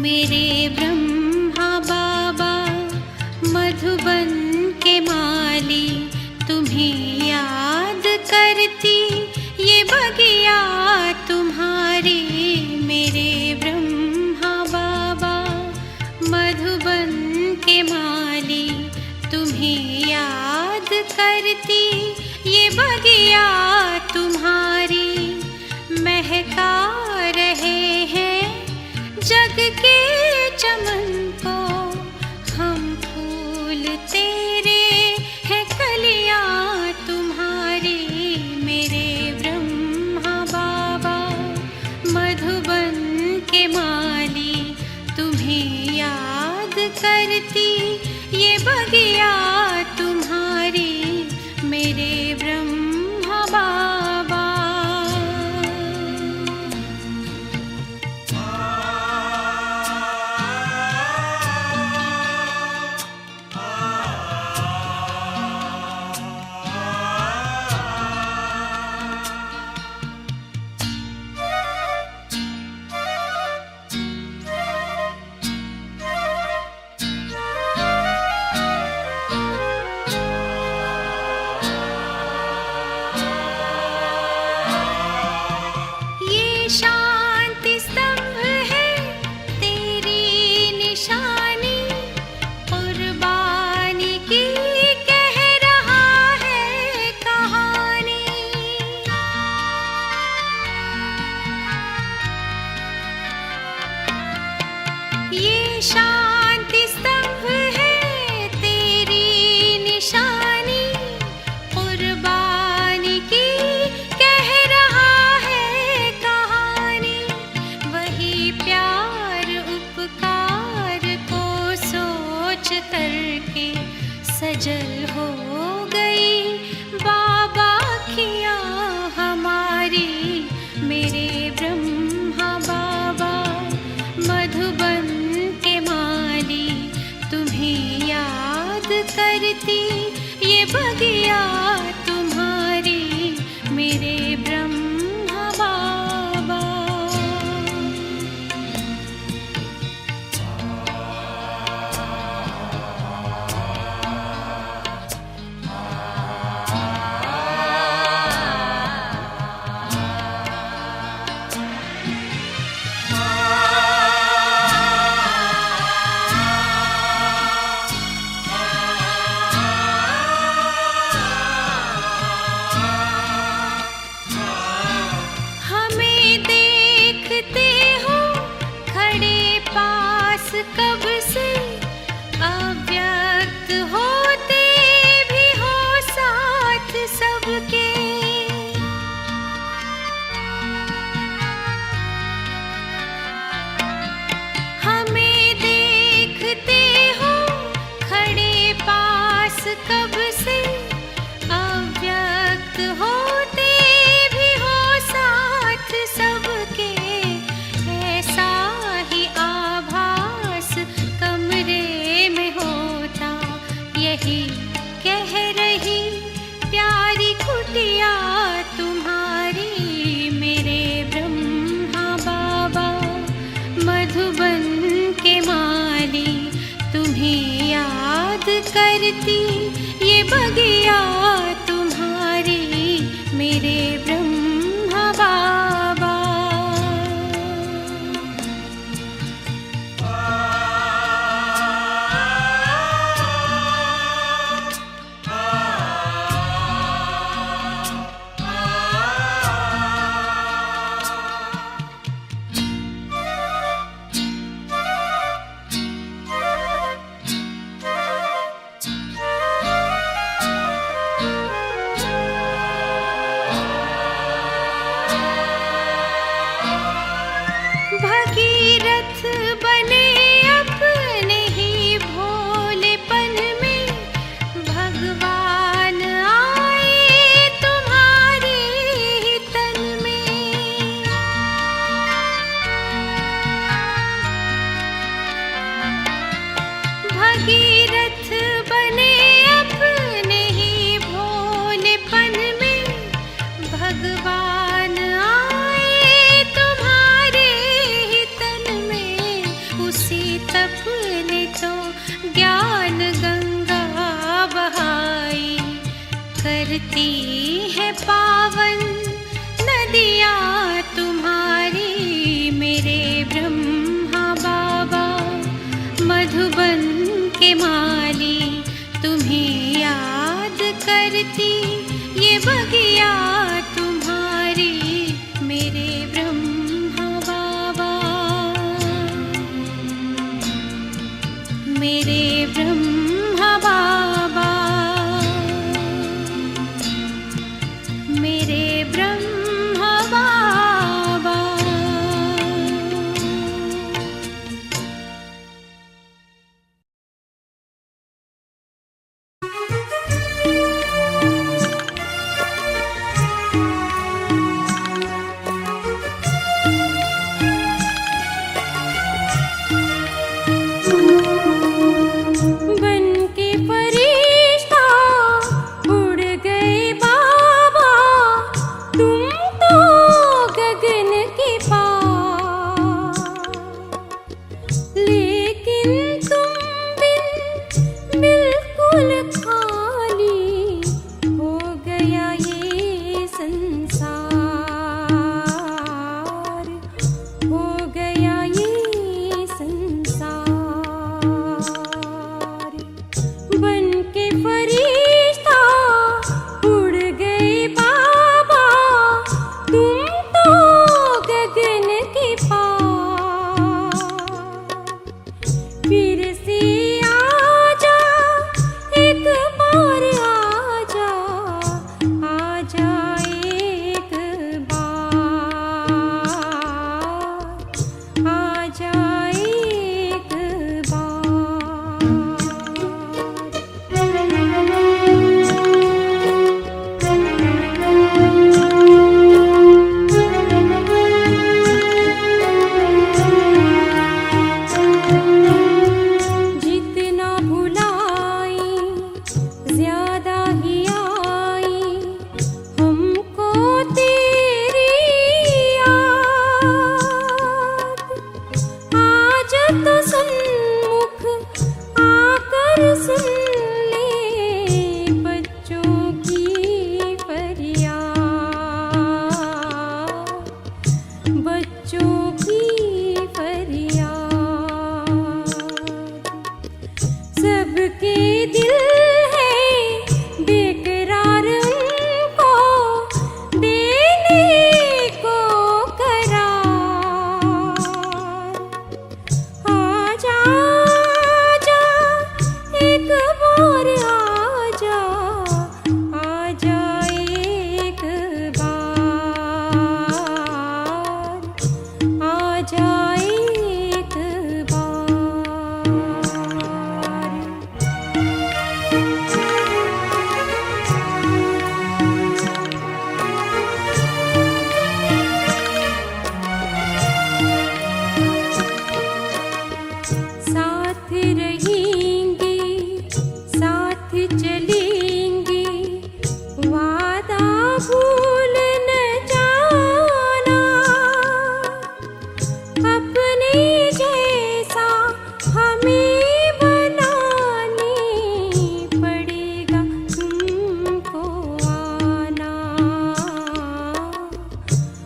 मेरे ब्रह्मा बाबा मधुबन के माली, तुम्हें याद करती ये बगिया तुम्हारी। मेरे ब्रह्मा बाबा मधुबन के माली, तुम्हें याद करती ये बगिया तुम्हारी। महका रहे हैं जग के चमन को हम फूल, तेरे हैं कलियां तुम्हारी। मेरे ब्रह्मा बाबा मधुबन के माली, तुम्हें याद करती ये बगिया तुम्हारी। मेरे ब्रह्मा बाबा।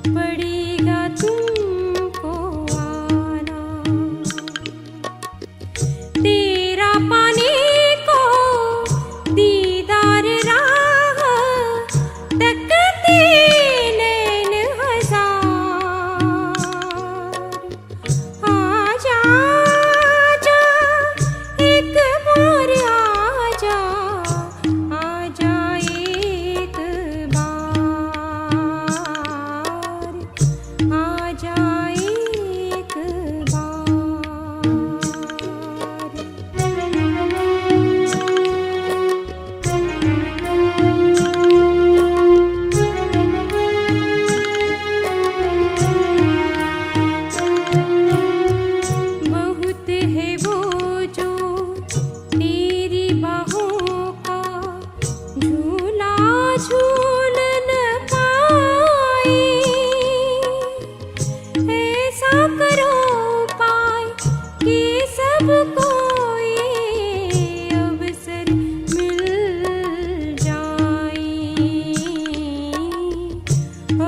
पड़ेगा तुमको आना। तेरा पाने को दीदार राह तकते नैन हजार। आजा आजा एक बार आजा, आजा एक बार, आजा एक बहुत है वो जो तेरी बाहों का झूला झूल न पाए। ऐसा करो पाए कि सबको ये अवसर मिल जाए,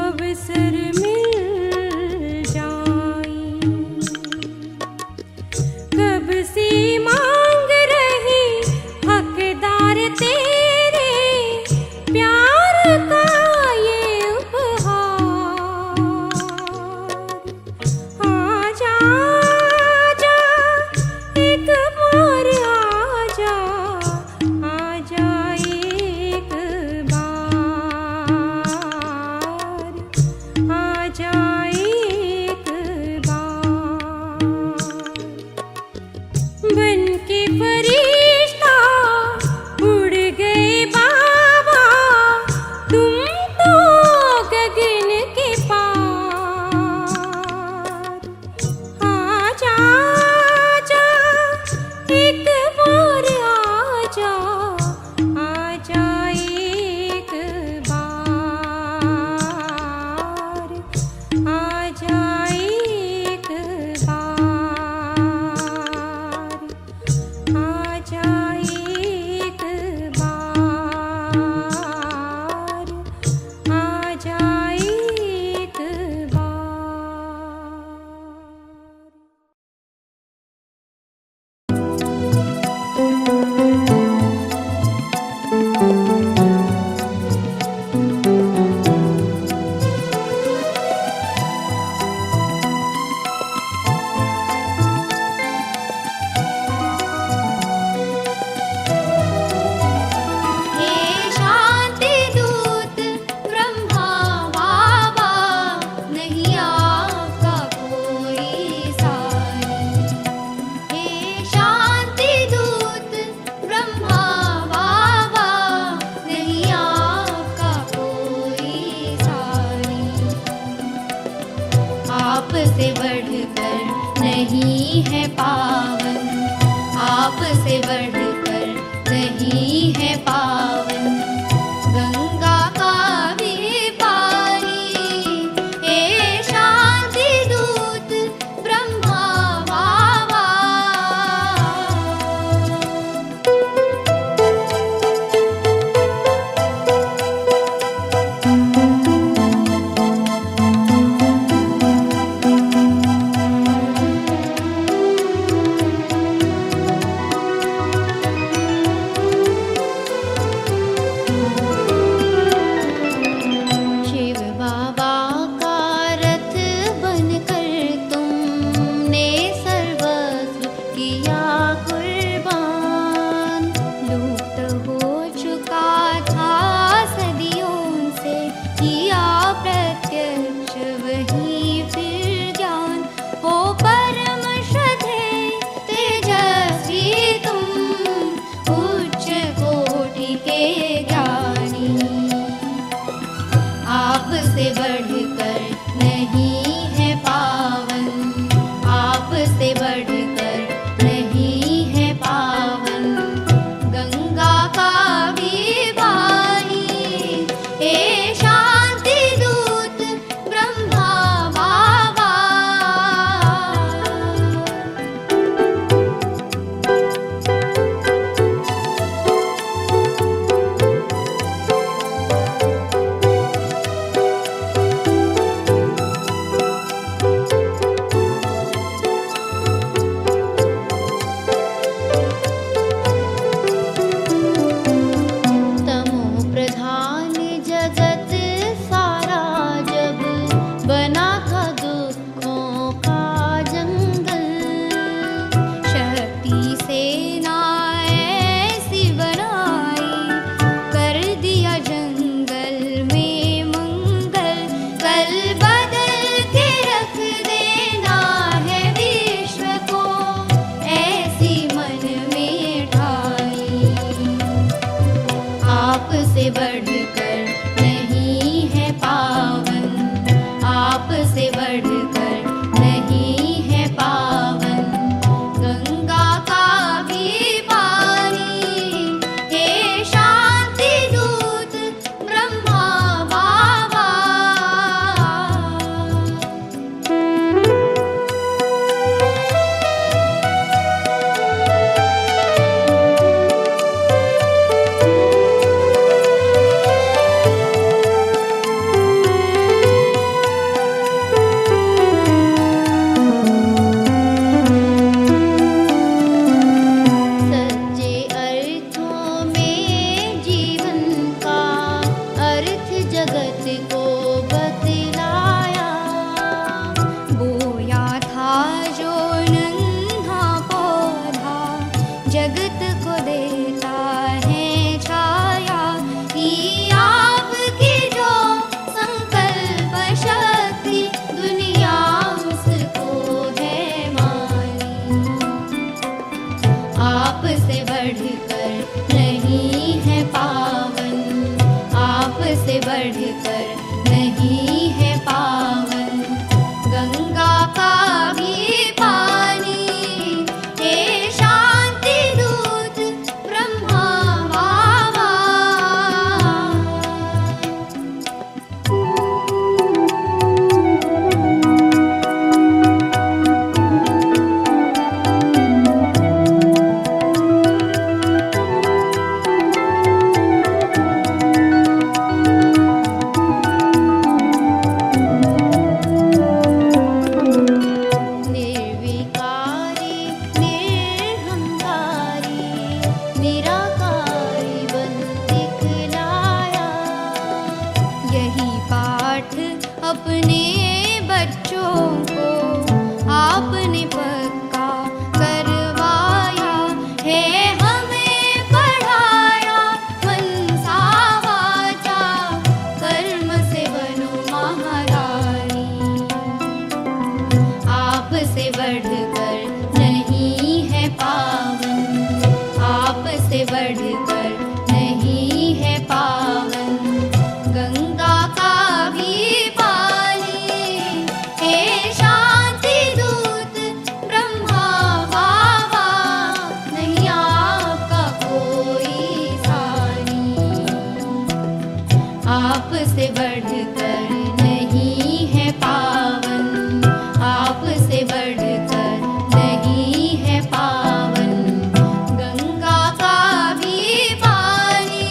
अवसर मिल जाए। कब से मांग रहे हकदार तेरे प्यार का ये उपहार। आजा आजा एक बार आजा, आजा एक बार, आजा एक बार। बन के फरिश्ता उड़ गए बाबा तुम तो गगन के पार। आजा आजा एक बार आजा, आजा एक बार, आजा एक बार, आजा एक बार, आजा एक हे शांति दूत ब्रह्मा बाबा, नहीं आपका कोई साई। हे शांति दूत ब्रह्मा बाबा, नहीं आपका कोई साई। आपसे बढ़कर नहीं है पावन, आपसे बढ़कर नहीं है पावन गंगा का भी पानी। हे शांति दूत ब्रह्मा बाबा। से बढ़कर नहीं है पावन गंगा का भी पानी। हे शांति दूत ब्रह्मा बाबा, सच्चे अर्थों में जीवन का अर्थ जगत को बतलाया। बोया था जो नन्हा पौधा जगत को देता है छाया। कि आपकी जो संकल्प शक्ति दुनिया उसको है मानी। आप से बढ़कर नहीं है पावन, आप से बढ़कर नहीं है पावन गंगा का भी पानी। हे शांति दूत ब्रह्मा बाबा, निर्विकारी निर्हंकारी निराकारी बन दिखलाया। यही पाठ अपने बच्चों को आपने पक्का करवाया है। हमें पढ़ाया मनसा वाचा कर्म से बनो महारानी। आप से बढ़कर नहीं है पावन, आप से बढ़कर नहीं है पावन गंगा का भी पानी। हे शांति दूत ब्रह्मा बाबा, नहीं आपका कोई सानी। आप से बढ़कर नहीं है पावन, आप से बढ़कर नहीं है पावन गंगा का भी पानी।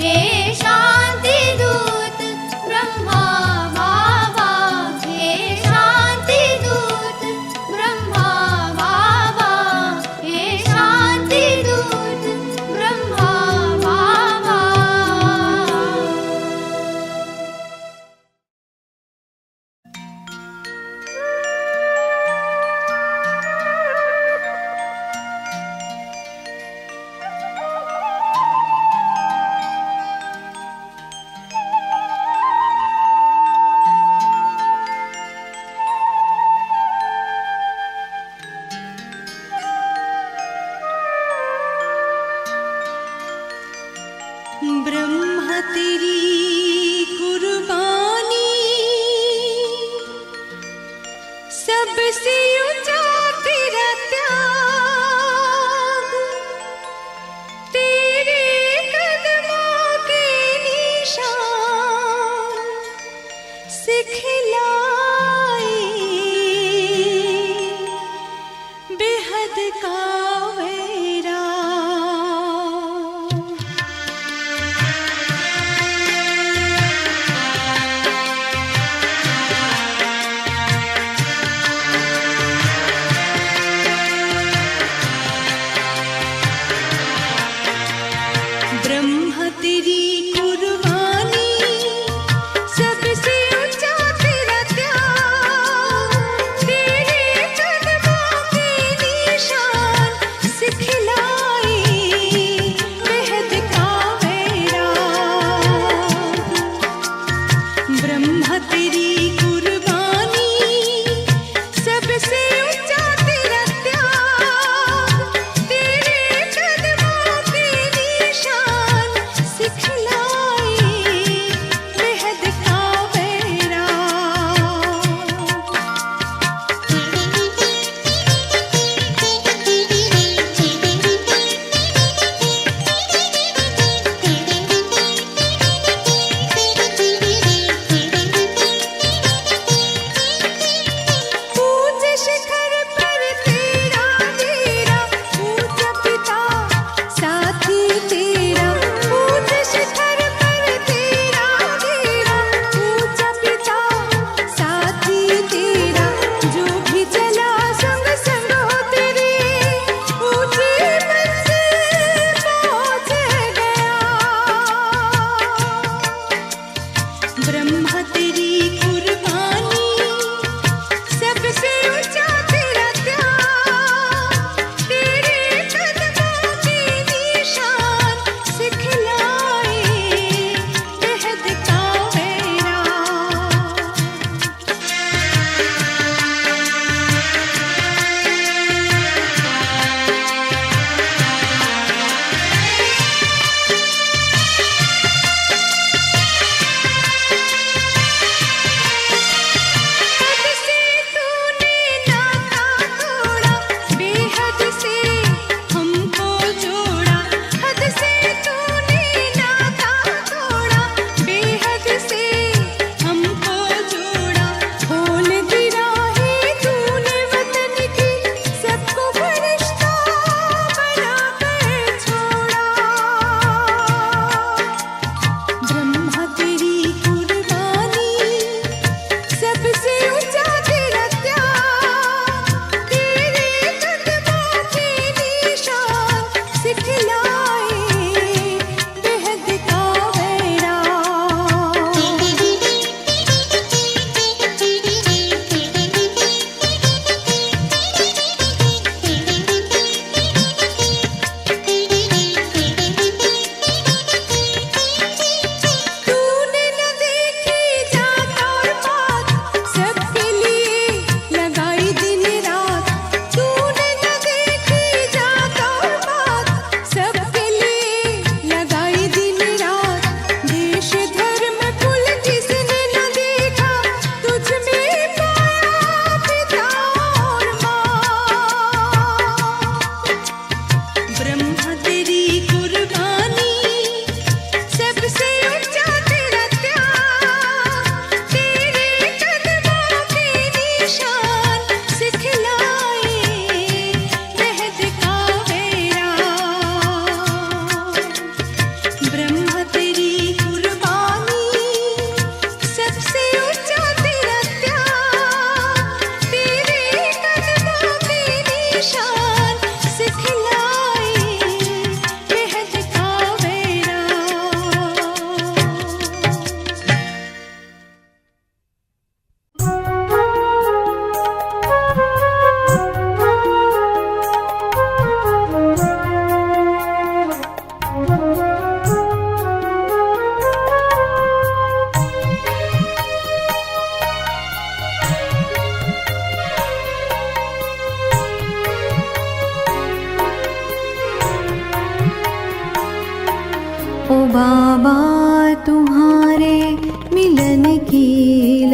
हे शांति दूत ब्रह्मा बाबा, हे शांति दूत ब्रह्मा बाबा, हे शांति दूत ब्रह्मा बाबा। ब्रह्मा तेरी कुर्बानी सबसे ऊंचा तेरा त्याग। तेरे कदमों के निशान सिखलाए बेहद का ब्रह्मा तेरी कुर्बानी सबसे ऊंचा तेरा त्याग। तेरे कदमों के निशान सिखलाए बेहद का वैराग। ब्रह्मा तेरी कुर्बानी सबसे ऊंचा तेरा त्याग। तेरे कदमों के निशान सिखलाए बेहद का वैराग।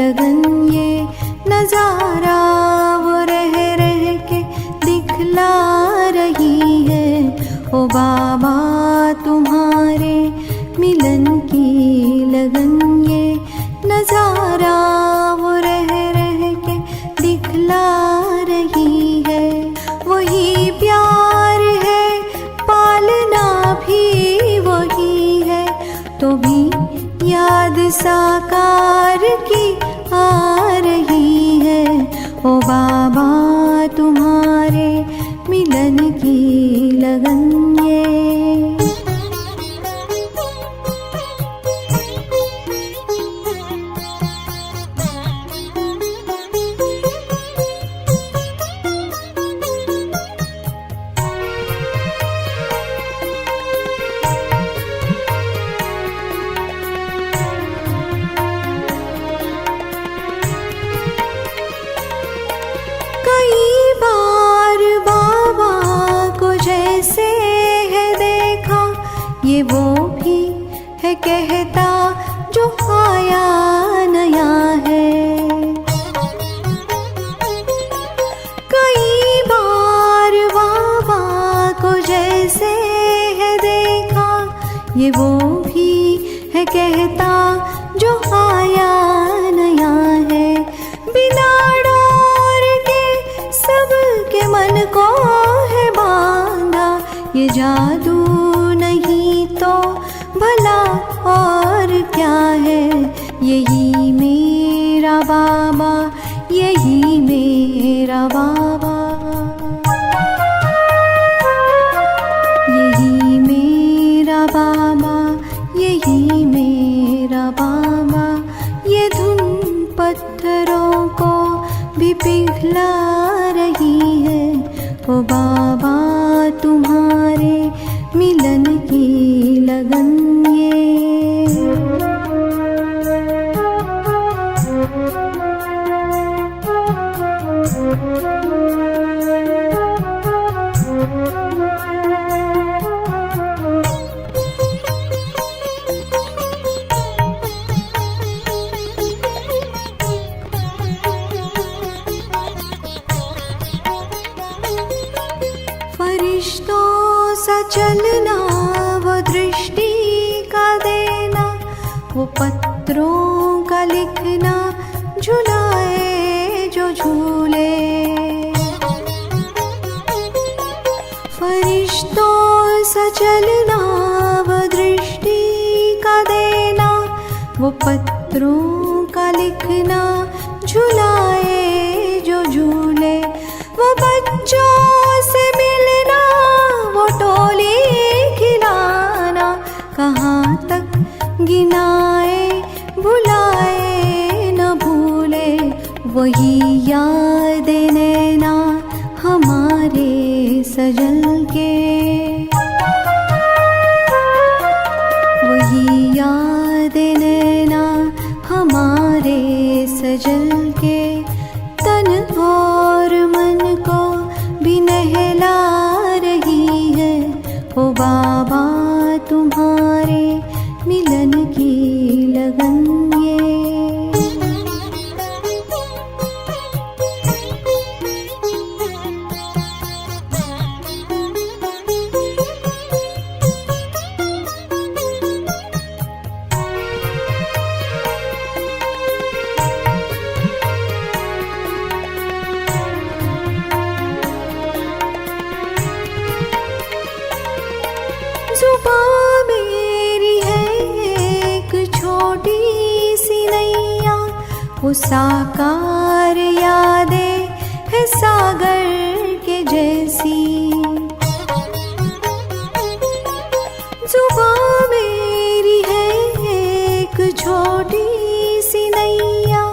लगन ये नजारा वो रह रह के दिखला रही है। ओ बाबा तुम्हारे मिलन की लगन ये नजारा वो रह रह के दिखला रही है। वही प्यार है पालना भी वही है, तो भी याद साकार की आ रही है। ओ बाबा तुम्हारे मिलन की लगन ये। कई बार बाबा को जैसे है देखा, ये वो भी है कहता जो आया नया है। कई बार बाबा को जैसे है देखा, ये वो भी है कहता जो आया नया है। बिना डोर के सबके मन को है बांधा, ये जादू नहीं तो भला और क्या है। यही मेरा बाबा, यही मेरा बाबा, यही मेरा बाबा, यही मेरा बाबा। ये धुन पत्थरों को भी पिघला रही है। ओ बाबा तुम्हारे मिलन की लगन ये। फरिश्तों सा चलना, वो दृष्टि का देना, वो पत्रों का लिखना, झुलाए जो झूले। फरिश्तों सा चलना, वो दृष्टि का देना, वो पत्रों का लिखना, झुलाए जो झूले। वो बच्चों से मिलना, वो टोली खिलाना, कहाँ तक गिनाए भुलाए न भूले। वही याद नैना हमारे सजल के, वही याद नैना हमारे सजल के। तन और मन को भी नहला रही है। ओ बाबा तुम्हारे मिलन की लगन ये। जुबां मेरी है एक छोटी सी नैया, वो साकार यादें है सागर के जैसी। जुबां मेरी है एक छोटी सी नैया,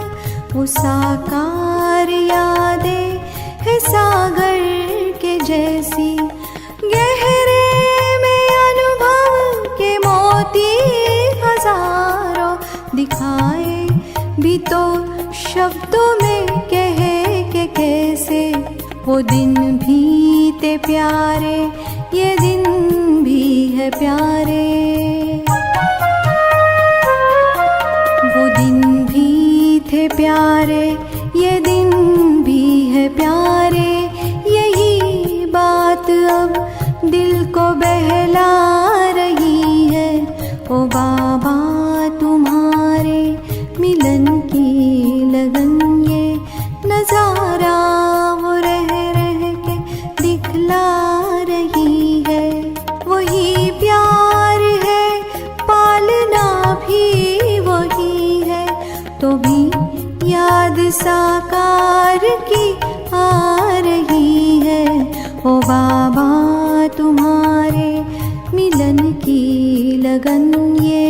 वो साकार यादें है सागर के जैसी। गहरे हजारों दिखाए भी तो शब्दों में कहे के कैसे। वो दिन भी थे प्यारे, ये दिन भी है प्यारे। वो दिन भी थे प्यारे, ये दिन भी है प्यारे। यही बात अब दिल को बहला रही है। ओ बाबा तुम्हारे मिलन की लगन, ये नजारा वो रह रह के दिखला रही है। वही प्यार है, पालना भी वही है, तो भी याद साकार की आ रही है। ओ बाबा तुम्हारे मिलन की लगन ये।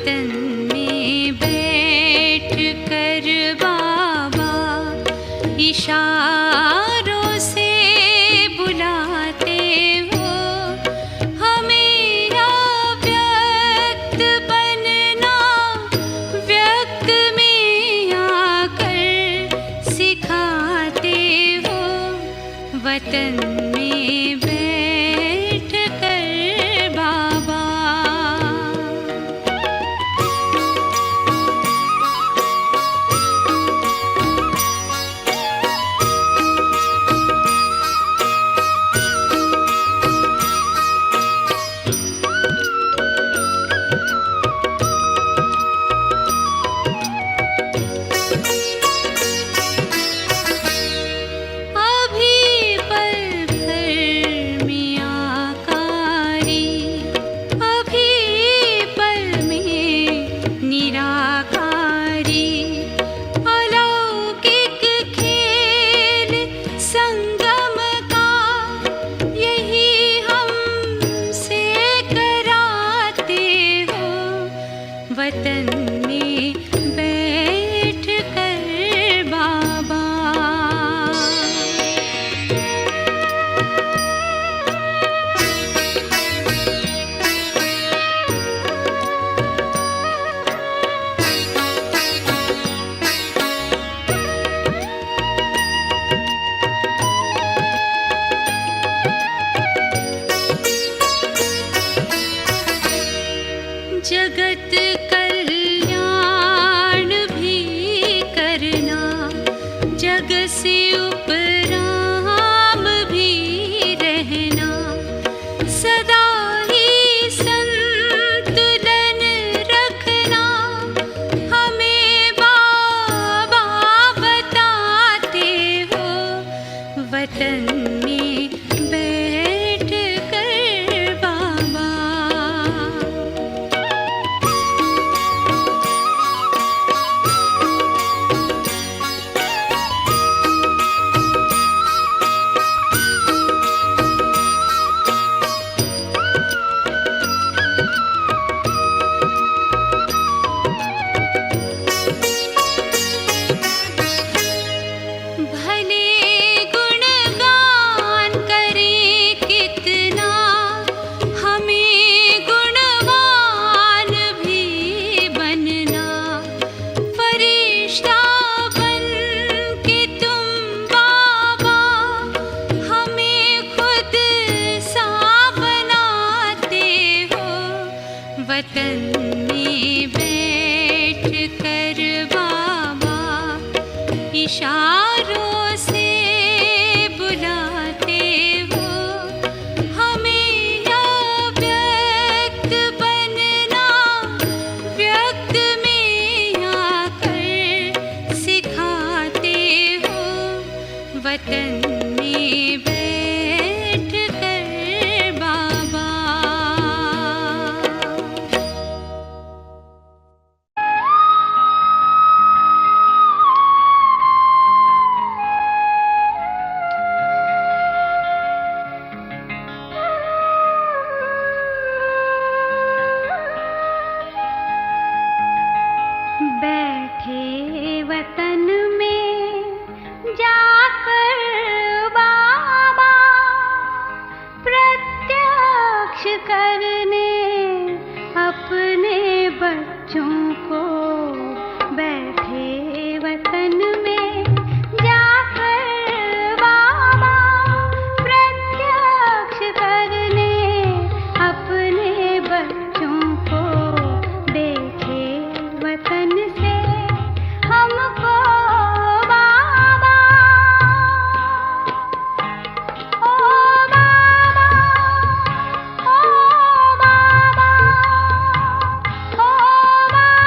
वतन में बैठ कर बाबा इशारों से बुलाते हो हमें अव्यक्त बनना, व्यक्त में आकर सिखाते हो वतन में बैठ कर बाबा। वतन में बैठ कर बाबा। जगत कल्याण भी करना, जग से उपराम भी रहना, सदा ही संतुलन रखना हमें बाबा बताते हो वतन में बैठ कर बाबा। वतन में बैठ कर बाबा इशारों से बुलाते हो हमें अव्यक्त बनना, व्यक्त में आकर सिखाते हो वतन में बैठ कर बाबा। बैठे वतन में जाकर बाबा प्रत्यक्ष करने अपने बच्चों को, बैठे वतन में जाकर बाबा प्रत्यक्ष करने अपने बच्चों को, देखे वतन से हमको बाबा। ओ बाबा, ओ बाबा, ओ बाबा।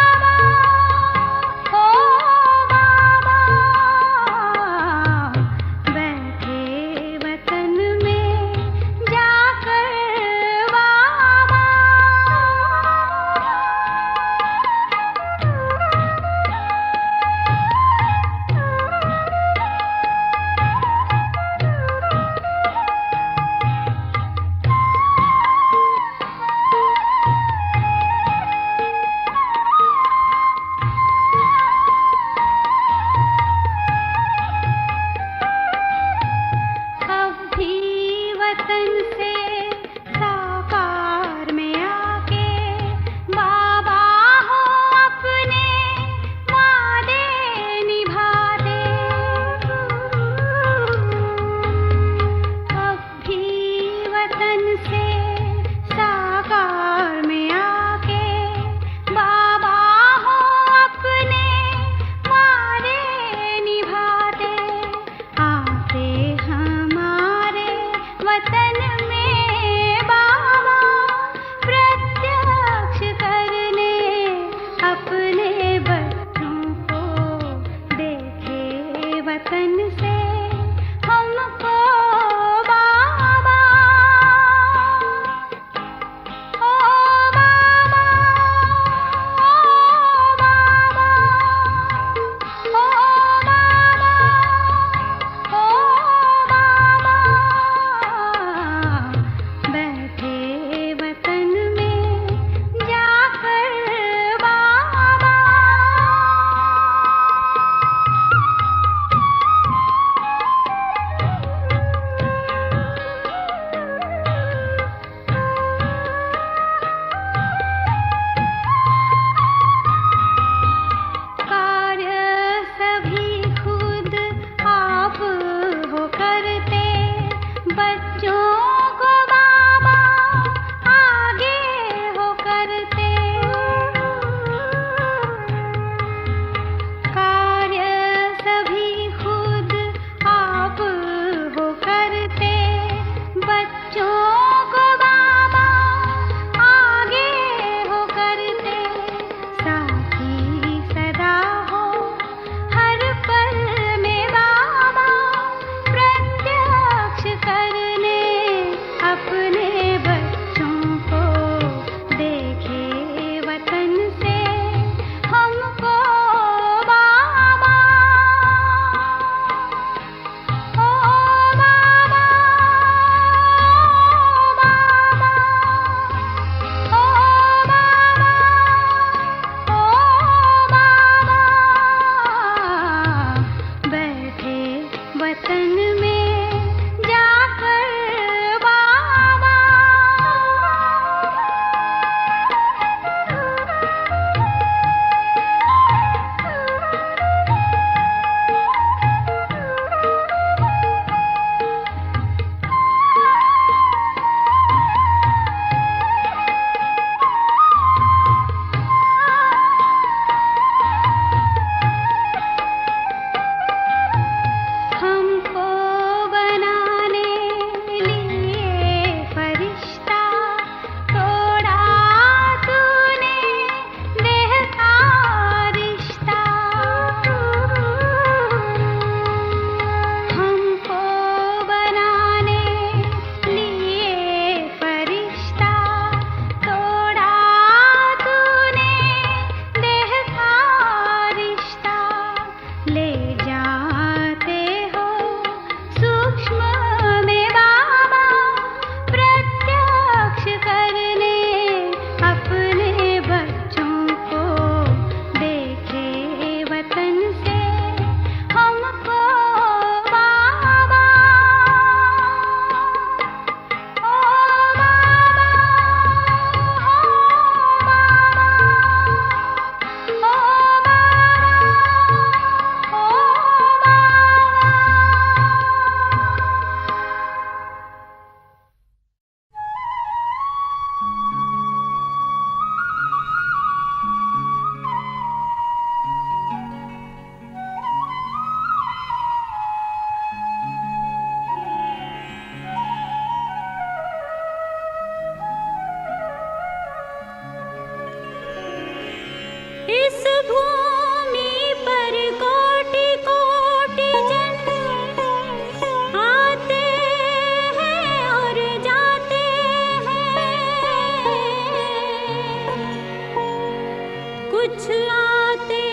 कुछ आते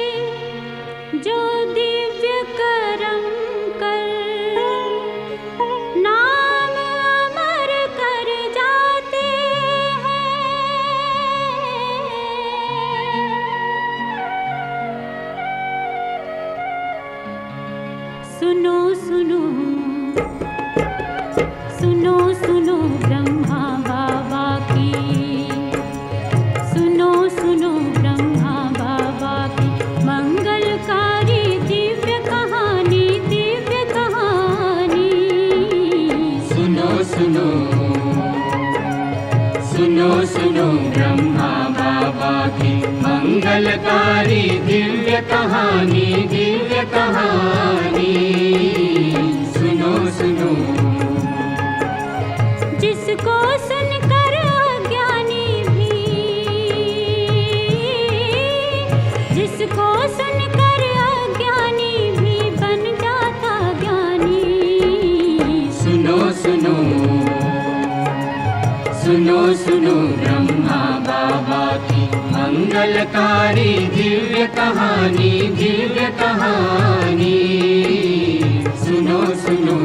जो दिव्य करम कर नाम अमर कर जाते हैं। सुनो सुनो सुनो सुनो ब्रह्मा बाबा की, सुनो सुनो ब्रह्मा बाबा की मंगलकारी दिव्य कहानी, दिव्य कहानी। सुनो सुनो सुनो सुनो ब्रह्मा बाबा की मंगलकारी दिव्य कहानी, दिव्य कहानी। सुनो सुनो जिसको सुनकर अज्ञानी भी, जिसको सुनकर अज्ञानी भी बन जाता ज्ञानी। सुनो सुनो सुनो सुनो ब्रह्मा बाबा की मंगलकारी दिव्य कहानी, दिव्य कहानी। सुनो सुनो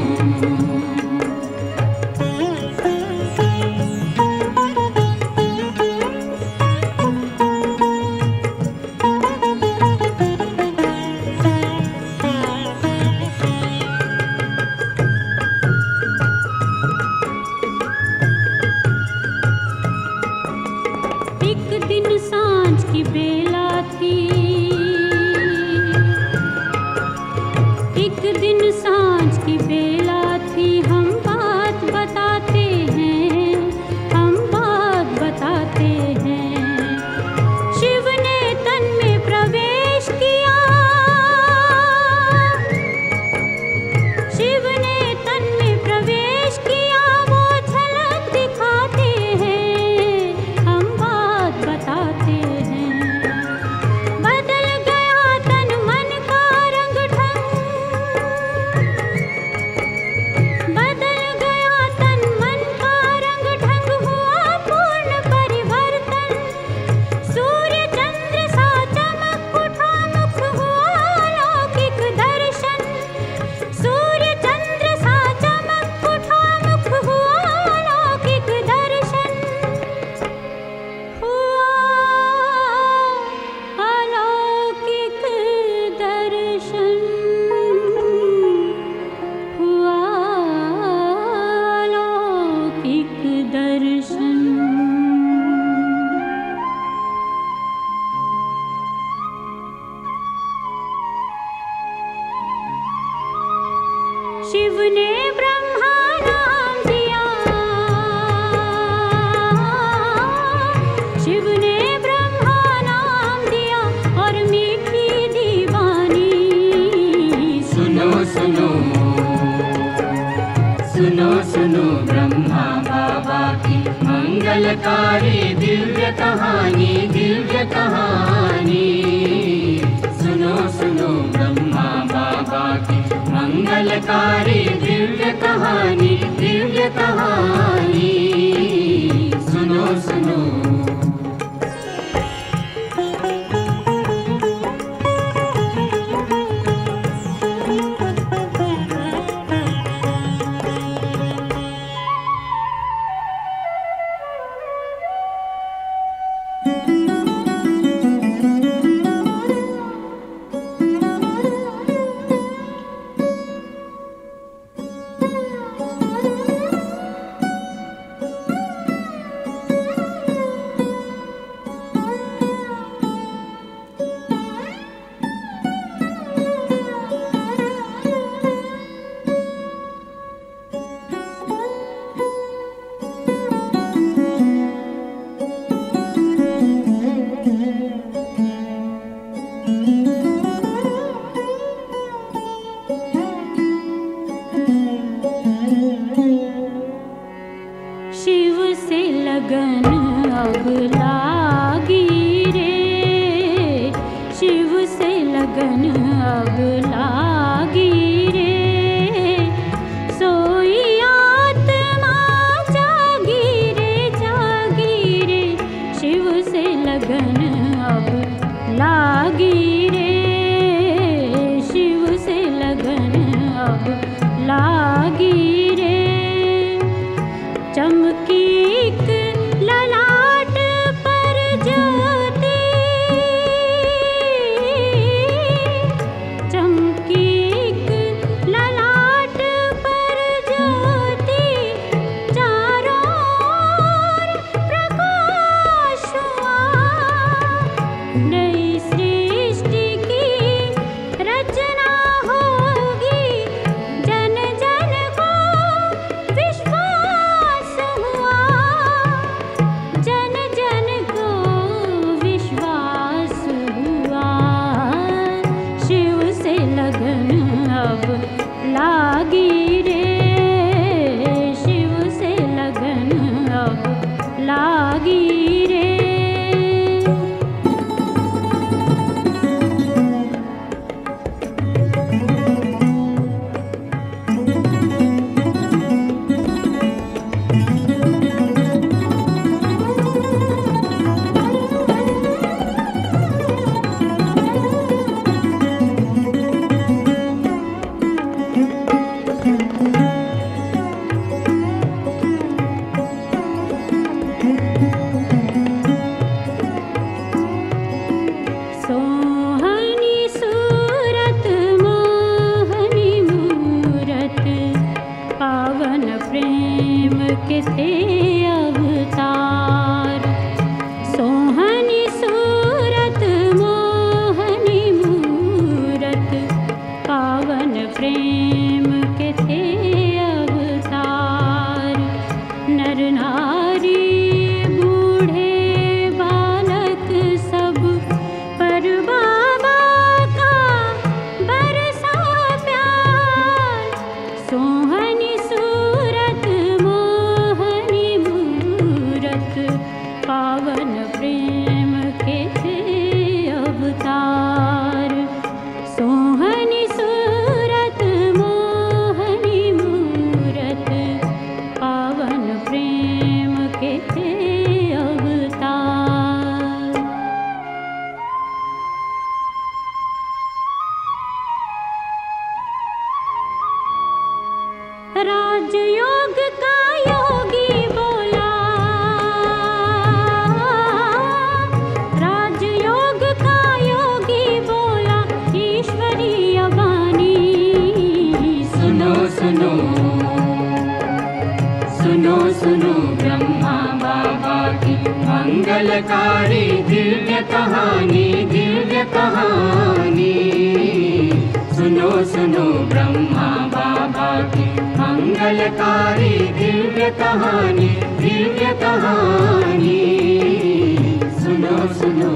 एक दिन सांझ की बेला थी, एक दिन सांझ की बेला थी। हम बात बताते हैं, हम बात बताते हैं। शिव ने तन में प्रवेश किया, शिव ने तन में प्रवेश किया। वो झलक दिखाते हैं, हम बात बताते हैं। बदल गया तन मन का रंग ढंग, बदल गया तन मन का रंग ढंग। हुआ पूर्ण परिवर्तन, सूर्य चंद्र सा चमक उठा मुख। हुआ अलौकिक दर्शन, सूर्य चंद्र सा चमक उठा मुख। हुआ अलौकिक दर्शन, हुआ अलौकिक दर्शन, हुआ अलौकिक दर्शन। शिव ने ब्रह्मा नाम दिया, शिव ने ब्रह्मा नाम दिया और मीठी दीवानी। सुनो सुनो सुनो सुनो ब्रह्मा बाबा की मंगलकारी दिव्य कहानी, दिव्य कहानी। सुनो सुनो ब्रह्मा बाबा की मंगलकारी दिव्य कहानी, दिव्य कहानी। सुनो सुनो लगन अब लागी रे, सोई आत्मा जागी रे, जागी रे, शिव से लगन अब लागी रे, शिव से लगन अब लागी रे। चमकी एक ललाट पर ज्योति, चमकी एक ललाट पर ज्योति, चारों ओर प्रकाश हुआ। नई सृष्टि की रचना होगी, जन जन को विश्वास हुआ, जन जन को विश्वास हुआ। शिव से लगन अब लागी रे, शिव से लगन अब लागी रे। सोहनी सूरत मोहनी मूरत, पावन प्रेम के थे अवतार। सोहनी सूरत मोहनी मूरत, पावन प्रेम के थे अवतार। नर नारी बूढ़े बालक सब पर बाबा का बरसा प्यार। सोहनी सूरत मोहनी मूरत, पावन प्रेम के थे अवतार। सोहनी सूरत मोहनी मूरत, पावन प्रेम के थे अवतार। राजयोग का योगी बोला, राजयोग का योगी बोला, ईश्वरीय वाणी। सुनो सुनो सुनो सुनो ब्रह्मा बाबा की मंगलकारी दिव्य कहानी, दिव्य कहानी। सुनो सुनो ब्रह्मा बाबा की मंगलकारी दिव्य कहानी, दिव्य कहानी। सुनो सुनो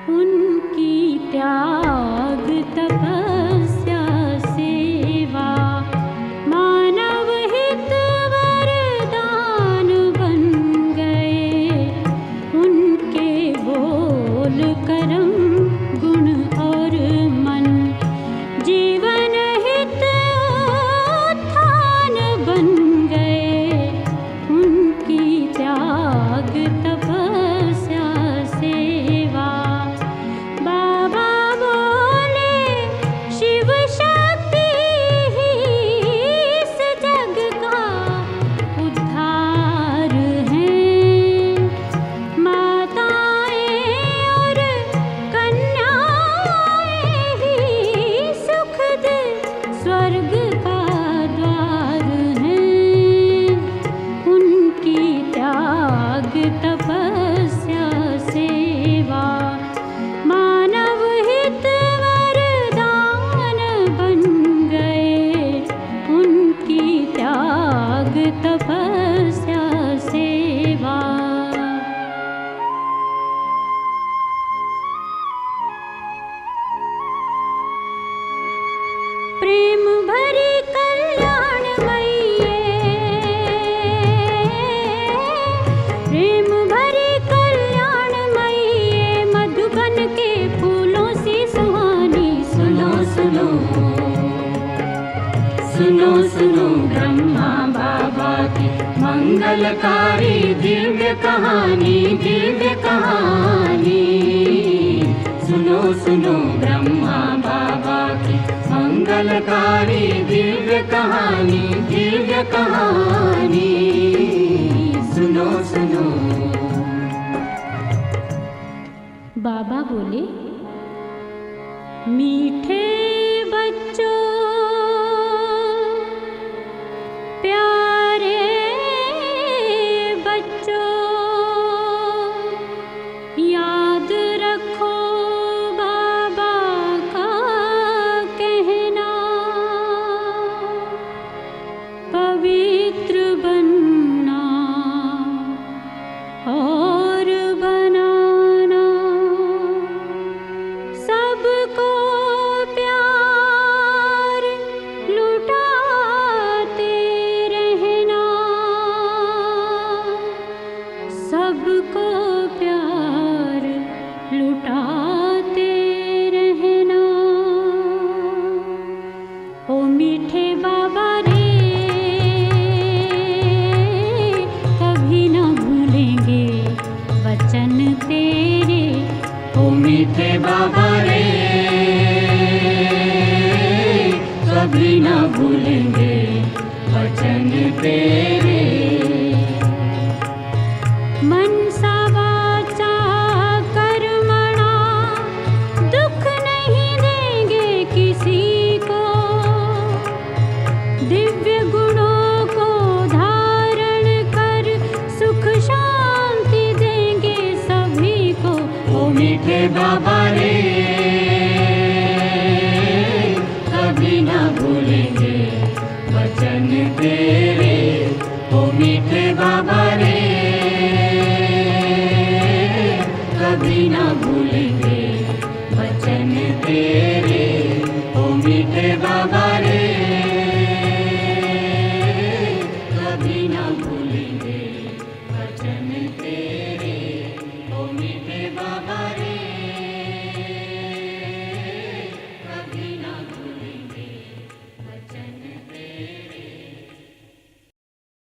उनकी त्याग तपस्या सेवा, मानव हित वरदान बन गए। उनके बोल कर्म गुण और मन, जीवन हित उत्थान बन गए। उनकी त्याग तपस्या सेवा, बाबा बोले शिव शक्ति ही इस जग का उद्धार है। माताएं और कन्याएं ही सुखद स्वर्ग का द्वार है। उनकी त्याग तपस्या सेवा, मानव हित वरदान बन गए। उनकी त्याग तपस्या सेवा। प्रेम भरी कल्याणमयी, प्रेम सुनो सुनो ब्रह्मा बाबा की मंगलकारी दिव्य कहानी, दिव्य कहानी। सुनो सुनो ब्रह्मा बाबा की मंगलकारी दिव्य कहानी, दिव्य कहानी। सुनो सुनो। बाबा बोले, मीठे बच्चों, प्यारे बच्चों, याद रखो बाबा का कहना, पवित्र बनना और बनाना, सबको प्यार लुटाते रहना, सबको प्यार लुटाते रहना। ओ मीठे बाबा रे, कभी न भूलेंगे वचन तेरे। ओ मीठे बाबा रे, कभी न भूलेंगे वचन तेरे। मनसा वाचा कर्मणा, दुख नहीं देंगे किसी को, दिव्य गुणों को धारण कर सुख शांति देंगे सभी को। ओ मीठे बाबा रे, कभी न भूलेंगे वचन तेरे। ओ मीठे बाबा रे,